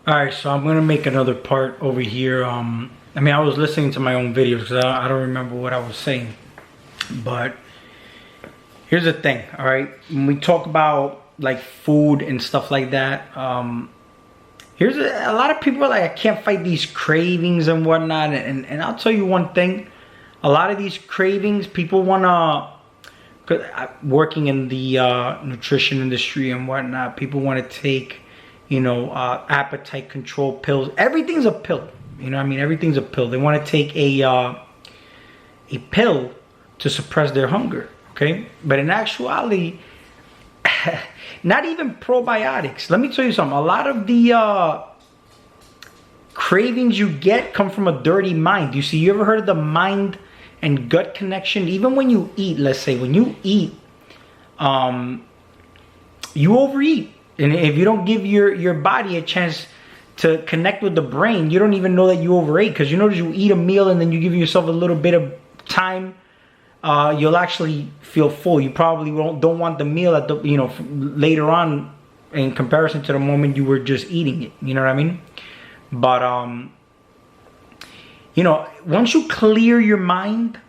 All right, so I'm gonna make another part over here. I mean, I was listening to my own videos because I don't remember what I was saying. But here's the thing, all right? When we talk about like food and stuff like that, here's a lot of people are like, I can't fight these cravings and whatnot. And I'll tell you one thing, a lot of these cravings, people wanna, working in the nutrition industry and whatnot, people want to take, you know, appetite control pills. Everything's a pill. You know what I mean? Everything's a pill. They want to take a pill to suppress their hunger, okay? But in actuality, not even probiotics. Let me tell you something. A lot of the cravings you get come from a dirty mind. You see, you ever heard of the mind and gut connection? Even when you eat, let's say, when you eat, you overeat. And if you don't give your body a chance to connect with the brain, you don't even know that you overate. Because you notice you eat a meal and then you give yourself a little bit of time, you'll actually feel full. You probably don't want the meal at the, you know, later on in comparison to the moment you were just eating it. You know what I mean? But you know, once you clear your mind,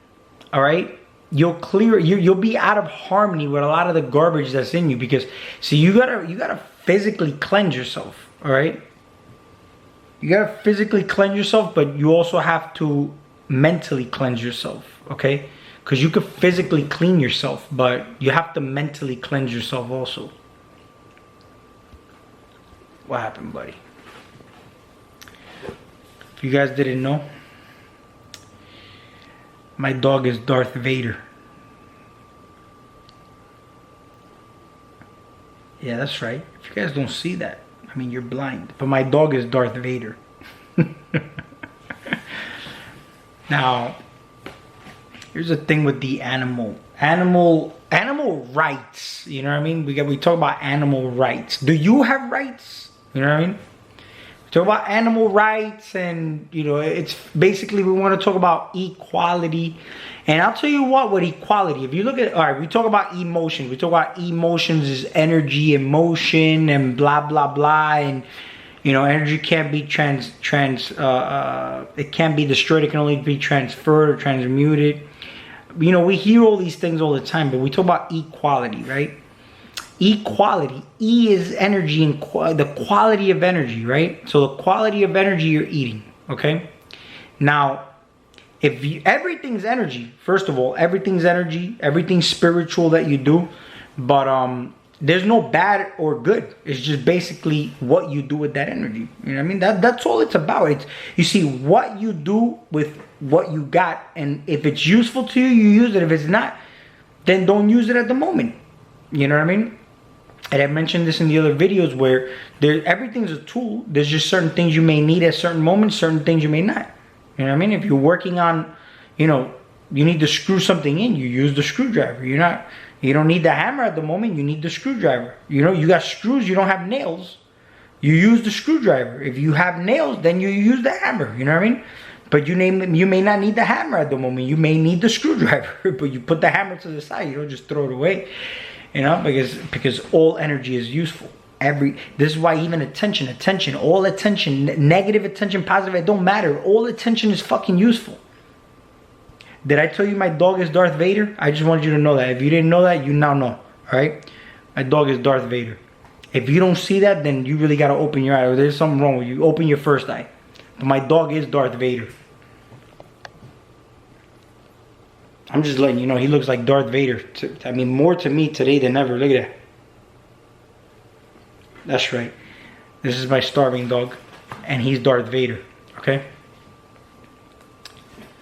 all right, you'll be out of harmony with a lot of the garbage that's in you. Because see, you gotta physically cleanse yourself, all right? You gotta physically cleanse yourself, but you also have to mentally cleanse yourself, okay? Because you could physically clean yourself, but you have to mentally cleanse yourself also. What happened, buddy? If you guys didn't know, my dog is Darth Vader. Yeah, that's right. If you guys don't see that, I mean, you're blind. But my dog is Darth Vader. Now, here's the thing with the animal rights. You know what I mean? We talk about animal rights. Do you have rights? You know what I mean? Talk about animal rights, and you know, it's basically, we want to talk about equality. And I'll tell you what, with equality, if you look at, all right, we talk about emotion. We talk about emotions is energy, emotion, and blah blah blah. And you know, energy can't be it can't be destroyed. It can only be transferred or transmuted. You know, we hear all these things all the time, but we talk about equality, right? Equality. E is energy and the quality of energy, right? So the quality of energy you're eating, okay? Now, everything's energy. First of all, everything's energy. Everything's spiritual that you do. But there's no bad or good. It's just basically what you do with that energy. You know what I mean? That's all it's about. It's, you see, what you do with what you got. And if it's useful to you, you use it. If it's not, then don't use it at the moment. You know what I mean? And I mentioned this in the other videos where everything's a tool. There's just certain things you may need at certain moments, certain things you may not. You know what I mean? If you're working on, you know, you need to screw something in, you use the screwdriver. You don't need the hammer at the moment, you need the screwdriver. You know, you got screws, you don't have nails. You use the screwdriver. If you have nails, then you use the hammer. You know what I mean? But you may not need the hammer at the moment. You may need the screwdriver, but you put the hammer to the side. You don't just throw it away. You know, because all energy is useful. This is why even attention, all attention, negative attention, positive, it don't matter. All attention is fucking useful. Did I tell you my dog is Darth Vader? I just wanted you to know that. If you didn't know that, you now know. All right? My dog is Darth Vader. If you don't see that, then you really got to open your eye. Or there's something wrong with you. Open your first eye. But my dog is Darth Vader. I'm just letting you know, he looks like Darth Vader. I mean, more to me today than ever. Look at that. That's right. This is my starving dog. And he's Darth Vader. Okay?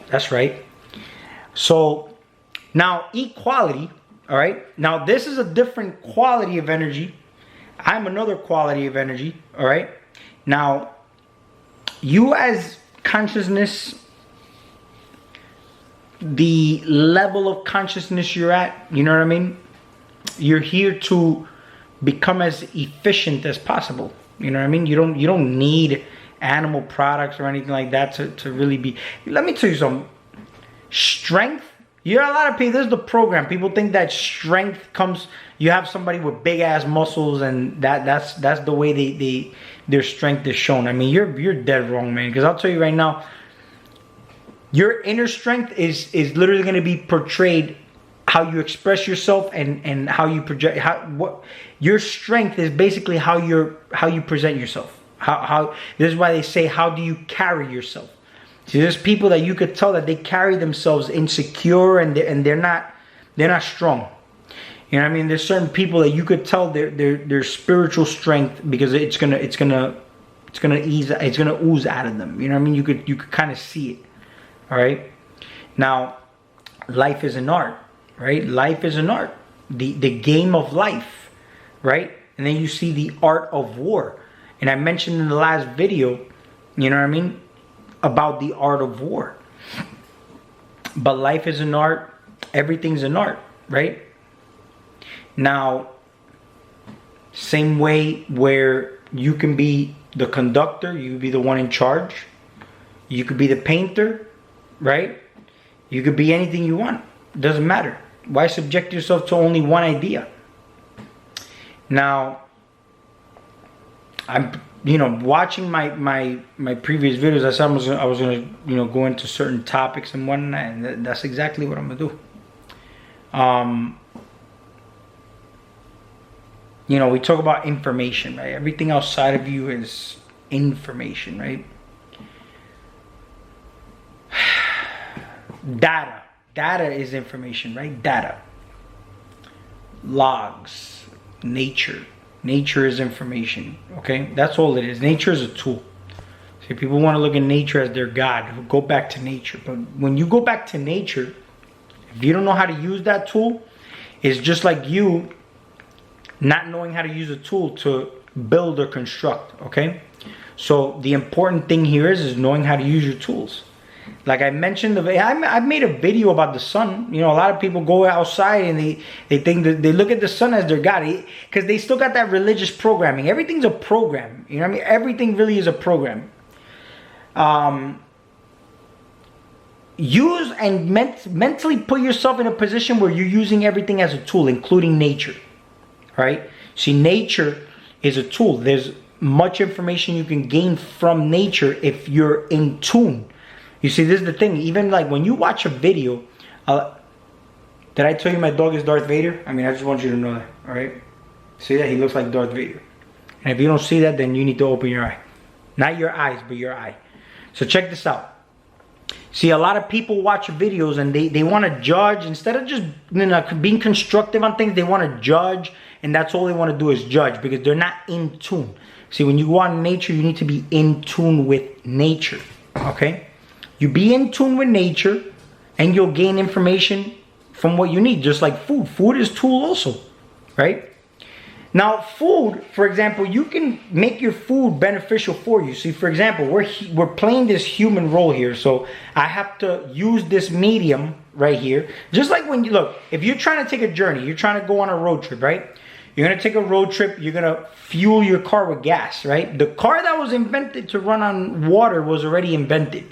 That's right. So, now equality. Alright? Now, this is a different quality of energy. I'm another quality of energy. Alright? Now, you as consciousness, the level of consciousness you're at, you know what I mean? You're here to become as efficient as possible. You know what I mean? You don't need animal products or anything like that to really be. Let me tell you something. Strength You're a lot of people. This is the program. People think that strength comes. You have somebody with big ass muscles, and that's the way their strength is shown. I mean, you're dead wrong, man. Because I'll tell you right now, your inner strength is literally going to be portrayed how you express yourself and how you project. What your strength is basically how you present yourself. How this is why they say, how do you carry yourself? See, there's people that you could tell that they carry themselves insecure and they're not strong. You know what I mean? There's certain people that you could tell their spiritual strength, because it's gonna ooze out of them. You know what I mean? You could kind of see it. All right. Now, life is an art, right? Life is an art. The game of life, right? And then you see the art of war. And I mentioned in the last video, you know what I mean, about the art of war. But life is an art. Everything's an art, right? Now, same way where you can be the conductor, you can be the one in charge. You could be the painter, right? You could be anything you want. It doesn't matter. Why subject yourself to only one idea? Now, I'm, watching my previous videos. I said I was gonna, go into certain topics and whatnot, and that's exactly what I'm gonna do. We talk about information, right? Everything outside of you is information, right? Data is information, right? Data. Logs. Nature is information, okay? That's all it is. Nature is a tool. See, people want to look at nature as their God. Go back to nature. But when you go back to nature, if you don't know how to use that tool, it's just like you not knowing how to use a tool to build or construct, okay? So the important thing here is knowing how to use your tools. Like I mentioned, I made a video about the sun. A lot of people go outside and they think that they look at the sun as their God, because they still got that religious programming. Everything's a program. You know what I mean? Everything really is a program. Use and mentally put yourself in a position where you're using everything as a tool, including nature. Right? See, nature is a tool. There's much information you can gain from nature if you're in tune. You see, this is the thing. Even like when you watch a video, did I tell you my dog is Darth Vader? I mean, I just want you to know that, all right? See that? He looks like Darth Vader. And if you don't see that, then you need to open your eye. Not your eyes, but your eye. So check this out. See, a lot of people watch videos and they want to judge. Instead of just being constructive on things, they want to judge. And that's all they want to do is judge, because they're not in tune. See, when you go out in nature, you need to be in tune with nature, okay? You be in tune with nature and you'll gain information from what you need, just like food. Food is tool also, right? Now, food, for example, you can make your food beneficial for you. See, for example, we're playing this human role here. So I have to use this medium right here. Just like when you look, if you're trying to take a journey, you're trying to go on a road trip, right? You're going to take a road trip. You're going to fuel your car with gas, right? The car that was invented to run on water was already invented.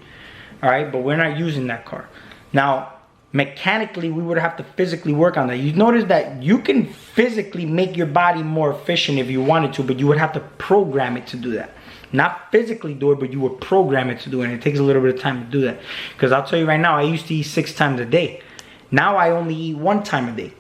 All right, but we're not using that car. Now, mechanically, we would have to physically work on that. You notice that you can physically make your body more efficient if you wanted to, but you would have to program it to do that. Not physically do it, but you would program it to do it. And it takes a little bit of time to do that. Because I'll tell you right now, I used to eat 6 times a day. Now I only eat 1 time a day.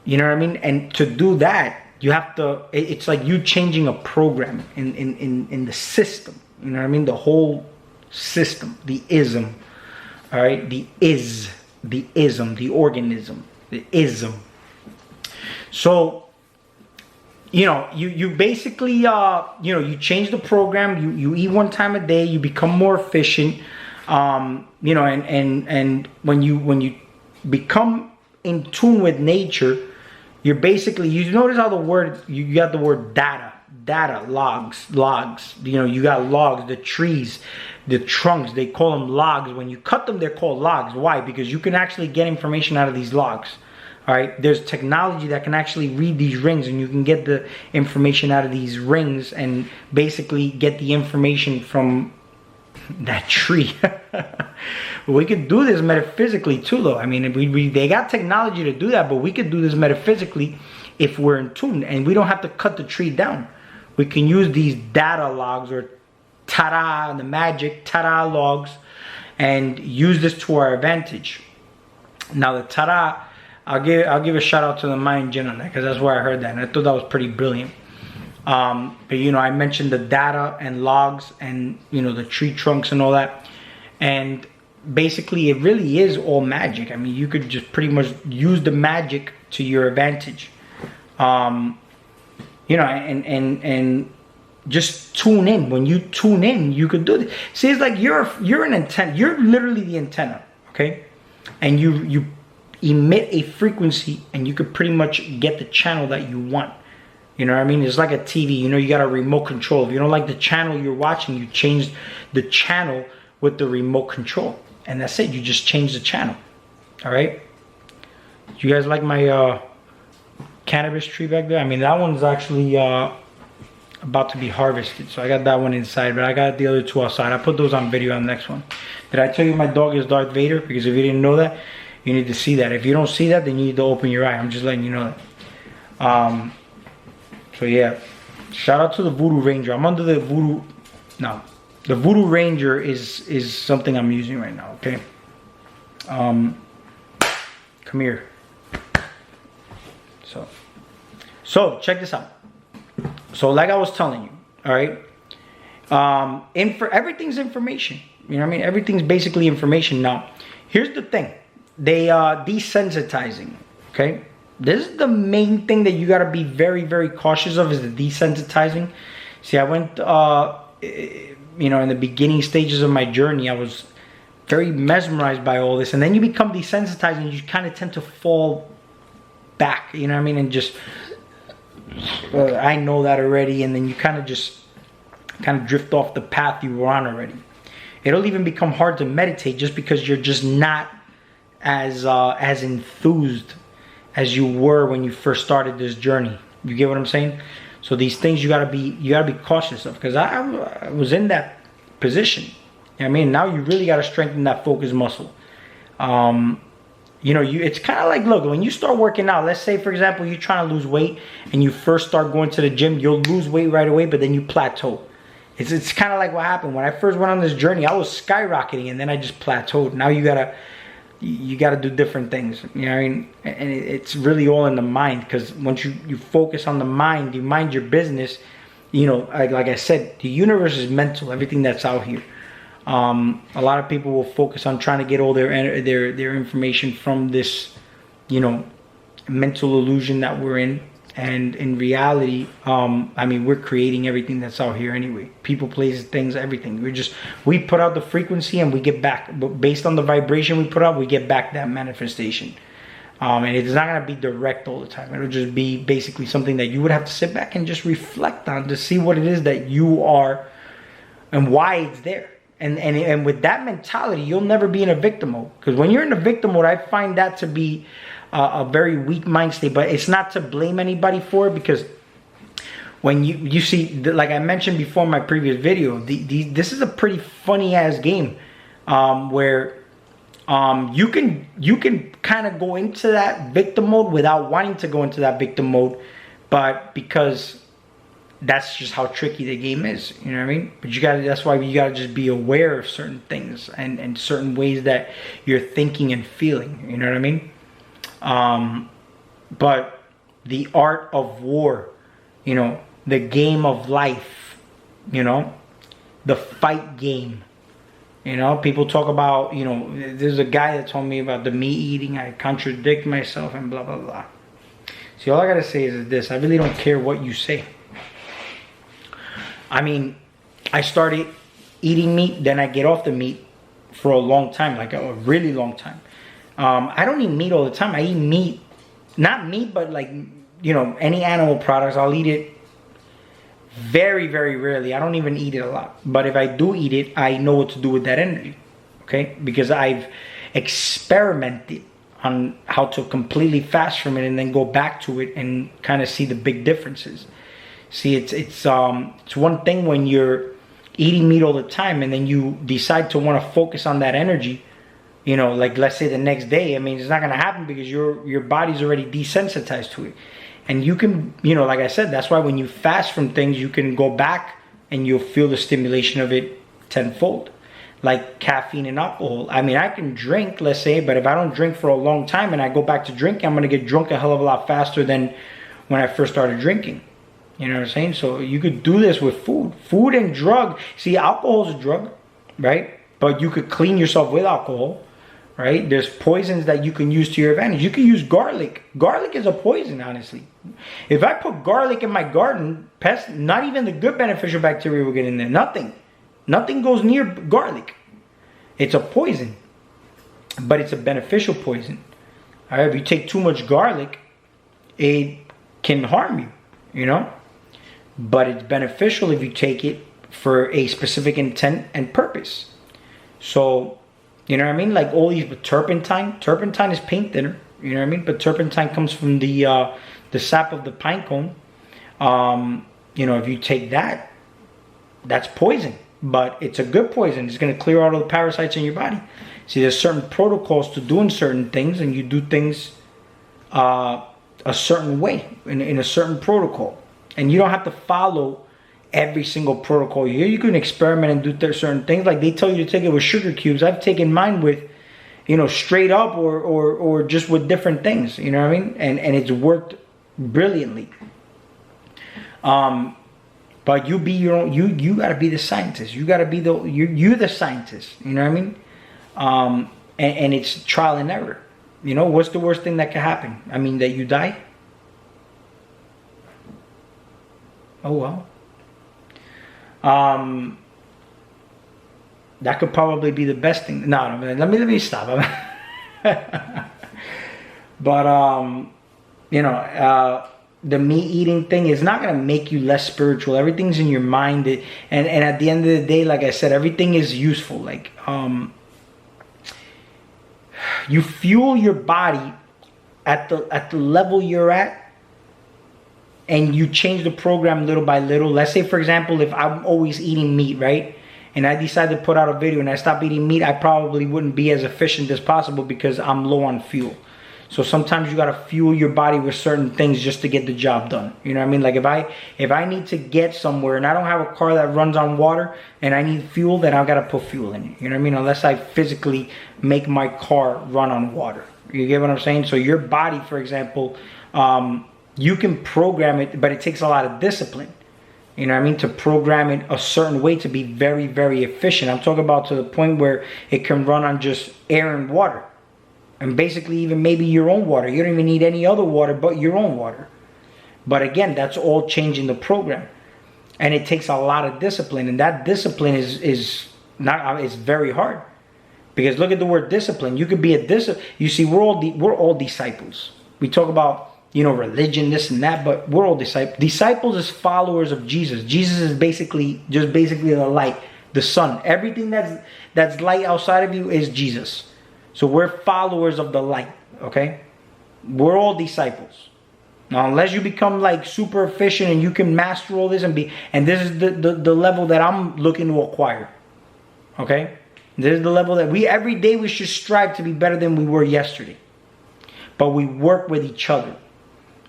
You know what I mean? And to do that, you have to, it's like you changing a program in the system. You know what I mean? The whole system, the ism, all right, the ism, the organism, the ism. So, you basically, you change the program. You eat 1 time a day. You become more efficient. And when you become in tune with nature, you're basically, you notice how the word, you got the word data, logs. You got logs, the trees, the trunks, they call them logs. When you cut them, they're called logs. Why? Because you can actually get information out of these logs. All right, there's technology that can actually read these rings, and you can get the information out of these rings and basically get the information from that tree. We could do this metaphysically too, though. I mean, they got technology to do that, but we could do this metaphysically if we're in tune, and we don't have to cut the tree down. We can use these data logs, or ta-da, the magic ta-da logs, and use this to our advantage. Now the ta-da, I'll give a shout out to the Mayan Jinn on that, because that's where I heard that, and I thought that was pretty brilliant. But you know, I mentioned the data and logs, and you know, the tree trunks and all that, and basically it really is all magic. I mean, you could just pretty much use the magic to your advantage. You know, and just tune in. When you tune in, you could do this. See, it's like you're an antenna. You're literally the antenna, okay? And you emit a frequency, and you could pretty much get the channel that you want. You know what I mean? It's like a TV. You know, you got a remote control. If you don't like the channel you're watching, you change the channel with the remote control, and that's it. You just change the channel. All right? You guys like my cannabis tree back there? I mean, that one's actually about to be harvested, so I got that one inside, but I got the other two outside. I put those on video on the next one. Did I tell you my dog is Darth Vader? Because if you didn't know that, you need to see that. If you don't see that, then you need to open your eye. I'm just letting you know that. So yeah, shout out to the Voodoo Ranger. I'm under the Voodoo. No, the Voodoo Ranger is something I'm using right now. Okay. Come here. So check this out. So like I was telling you, all right. Everything's information. You know what I mean? Everything's basically information. Now, here's the thing. They are desensitizing. Okay. This is the main thing that you got to be very, very cautious of, is the desensitizing. See, I went, you know, in the beginning stages of my journey, I was very mesmerized by all this. And then you become desensitized, and you kind of tend to fall back, you know what I mean? And just, I know that already. And then you kind of drift off the path you were on already. It'll even become hard to meditate, just because you're just not as enthused as you were when you first started this journey. You get what I'm saying? So these things you gotta be cautious of, because I was in that position. You know what I mean? Now you really gotta strengthen that focus muscle. You know, it's kind of like, look, when you start working out, let's say for example you're trying to lose weight and you first start going to the gym, you'll lose weight right away, but then you plateau. It's kind of like what happened when I first went on this journey. I was skyrocketing, and then I just plateaued. Now you gotta do different things, you know what I mean? And it's really all in the mind, because once you focus on the mind, you mind your business. You know, like I said, the universe is mental. Everything that's out here, a lot of people will focus on trying to get all their information from this, you know, mental illusion that we're in. And in reality, I mean, we're creating everything that's out here anyway. People, places, things, everything. We put out the frequency and we get back. But based on the vibration we put out, we get back that manifestation. And it's not going to be direct all the time. It'll just be basically something that you would have to sit back and just reflect on to see what it is that you are and why it's there. And with that mentality, you'll never be in a victim mode. Because when you're in a victim mode, I find that to be a very weak mind state. But it's not to blame anybody for it, because when you see, like I mentioned before in my previous video, this is a pretty funny ass game, where you can kind of go into that victim mode without wanting to go into that victim mode, but because that's just how tricky the game is, you know what I mean? But that's why you gotta just be aware of certain things and certain ways that you're thinking and feeling, you know what I mean? But the art of war, you know, the game of life, you know, the fight game, you know, people talk about, you know, there's a guy that told me about the meat eating, I contradict myself and blah, blah, blah. See, all I gotta say is this, I really don't care what you say. I mean, I started eating meat, then I get off the meat for a long time, like a really long time. I don't eat meat all the time. I eat meat, not meat, but like, you know, any animal products. I'll eat it very, very rarely. I don't even eat it a lot. But if I do eat it, I know what to do with that energy, okay? Because I've experimented on how to completely fast from it and then go back to it and kind of see the big differences. See, it's one thing when you're eating meat all the time, and then you decide to want to focus on that energy, you know, like let's say the next day, I mean, it's not going to happen because your body's already desensitized to it. And you can, you know, like I said, that's why when you fast from things, you can go back and you'll feel the stimulation of it tenfold. Like caffeine and alcohol. I mean, I can drink, let's say, but if I don't drink for a long time and I go back to drinking, I'm going to get drunk a hell of a lot faster than when I first started drinking. You know what I'm saying? So you could do this with food. Food and drug. See, alcohol is a drug, right? But you could clean yourself with alcohol, right? There's poisons that you can use to your advantage. You can use garlic. Garlic is a poison, honestly. If I put garlic in my garden, pests, not even the good beneficial bacteria will get in there. Nothing goes near garlic. It's a poison, but it's a beneficial poison. All right, if you take too much garlic, it can harm you, you know? But it's beneficial if you take it for a specific intent and purpose. So, you know what I mean? Like all these, turpentine is paint thinner, you know what I mean? But turpentine comes from the sap of the pine cone. You know, if you take that, that's poison. But it's a good poison. It's going to clear out all the parasites in your body. See, there's certain protocols to doing certain things, and you do things a certain way, in a certain protocol. And you don't have to follow every single protocol here. You can experiment and do certain things. Like they tell you to take it with sugar cubes. I've taken mine with, you know, straight up or just with different things. You know what I mean? And it's worked brilliantly. But you be your own. You gotta be the scientist. You gotta be you're the scientist. You know what I mean? And it's trial and error. You know, what's the worst thing that could happen? I mean, that you die. Oh well. That could probably be the best thing. No, let me stop. But you know, the meat eating thing is not going to make you less spiritual. Everything's in your mind. And at the end of the day, like I said, everything is useful. Like, you fuel your body at the level you're at, and you change the program little by little. Let's say, for example, if I'm always eating meat, right? And I decide to put out a video and I stop eating meat, I probably wouldn't be as efficient as possible because I'm low on fuel. So sometimes you gotta fuel your body with certain things just to get the job done. You know what I mean? Like if I need to get somewhere and I don't have a car that runs on water and I need fuel, then I gotta put fuel in it. You know what I mean? Unless I physically make my car run on water. You get what I'm saying? So your body, for example, you can program it, but it takes a lot of discipline. You know what I mean? To program it a certain way to be very, very efficient. I'm talking about to the point where it can run on just air and water. And basically even maybe your own water. You don't even need any other water but your own water. But again, that's all changing the program. And it takes a lot of discipline. And that discipline is very hard. Because look at the word discipline. You could be a discipline. You see, we're all disciples. We talk about, you know, religion, this and that, but we're all disciples. Disciples is followers of Jesus. Jesus is basically the light, the sun. Everything that's light outside of you is Jesus. So we're followers of the light, okay? We're all disciples. Now, unless you become like super efficient and you can master all this and this is the level that I'm looking to acquire, okay? This is the level that every day we should strive to be better than we were yesterday. But we work with each other.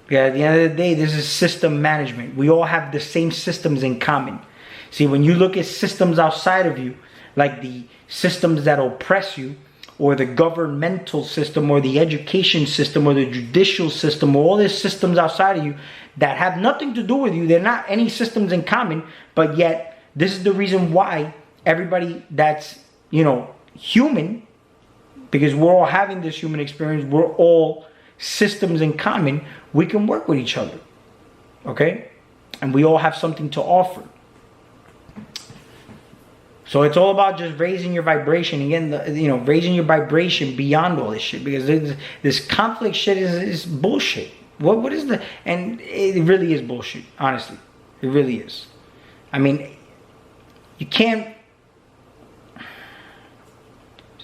Because at the end of the day, this is system management. We all have the same systems in common. See, when you look at systems outside of you, like the systems that oppress you, or the governmental system, or the education system, or the judicial system, or all these systems outside of you that have nothing to do with you, they're not any systems in common, but yet this is the reason why everybody that's, you know, human, because we're all having this human experience, we're all systems in common, we can work with each other, okay? And we all have something to offer. So it's all about just raising your vibration. Again, raising your vibration beyond all this shit. Because this conflict shit is bullshit. What is the... And it really is bullshit, honestly. It really is. I mean, you can't...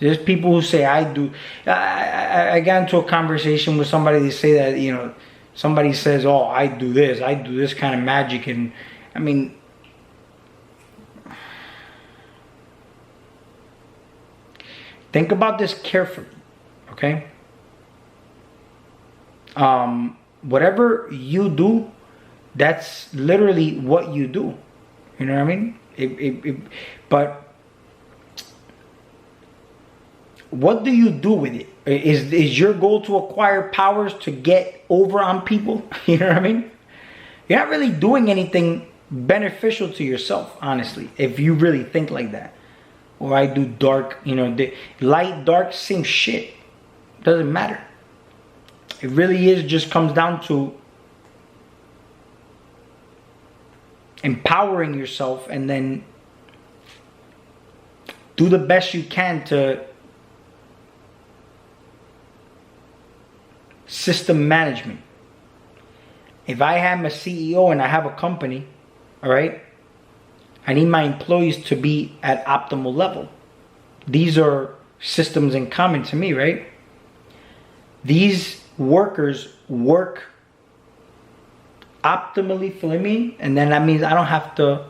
There's people who say, I do... I got into a conversation with somebody. They say that, you know, somebody says, oh, I do this kind of magic. And, I mean... Think about this carefully, okay? Whatever you do, that's literally what you do. You know what I mean? But what do you do with it? Is your goal to acquire powers to get over on people? You know what I mean? You're not really doing anything beneficial to yourself, honestly, if you really think like that. Or I do dark, you know, the light, dark, same shit. Doesn't matter. It really is just comes down to empowering yourself, and then do the best you can to system management. If I am a CEO and I have a company, all right, I need my employees to be at optimal level. These are systems in common to me, right? These workers work optimally for me, and then that means I don't have to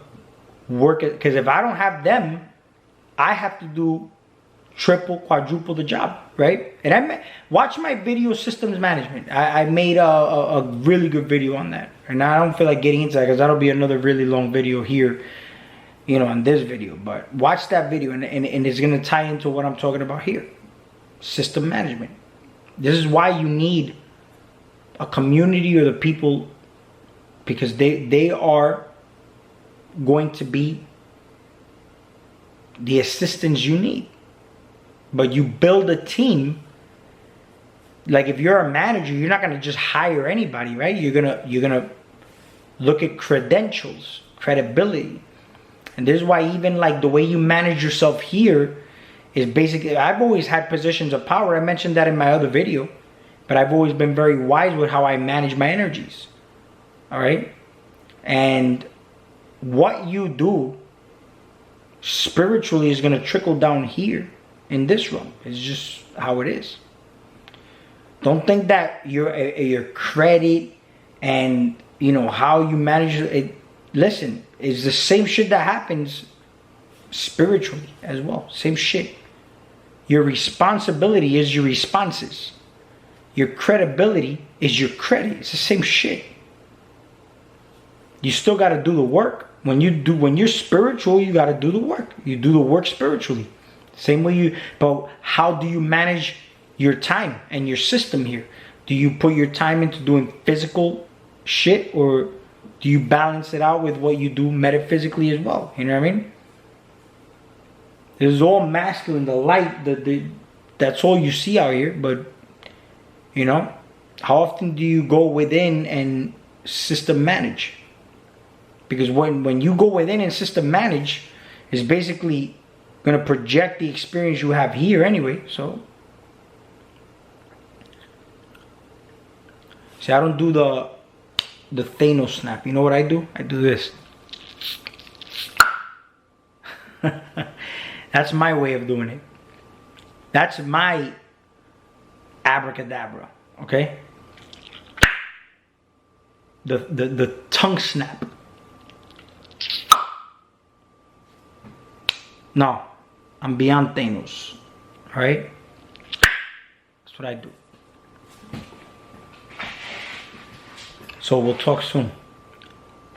work it, because if I don't have them, I have to do triple, quadruple the job, right? And watch my video systems management. I made a really good video on that, and I don't feel like getting into that because that'll be another really long video here, you know, on this video. But watch that video, and it's going to tie into what I'm talking about here. System management. This is why you need a community or the people, because they are going to be the assistants you need. But you build a team. Like if you're a manager, you're not gonna just hire anybody, right? You're gonna look at credentials, credibility. And this is why even like the way you manage yourself here is basically, I've always had positions of power. I mentioned that in my other video, but I've always been very wise with how I manage my energies. All right? And what you do spiritually is gonna trickle down here in this room. It's just how it is. Don't think that your credit and, you know, how you manage it. Listen, it's the same shit that happens spiritually as well. Same shit. Your responsibility is your responses. Your credibility is your credit. It's the same shit. You still got to do the work. When you're spiritual, you got to do the work. You do the work spiritually. Same way but how do you manage your time and your system here? Do you put your time into doing physical shit, or do you balance it out with what you do metaphysically as well? You know what I mean? This is all masculine, the light, that's all you see out here. But, you know, how often do you go within and system manage? Because when you go within and system manage, it's basically going to project the experience you have here anyway. So, see, I don't do the Thanos snap. You know what I do? I do this. That's my way of doing it. That's my abracadabra. Okay? The tongue snap. No, I'm beyond Thanos. Alright? That's what I do. So we'll talk soon.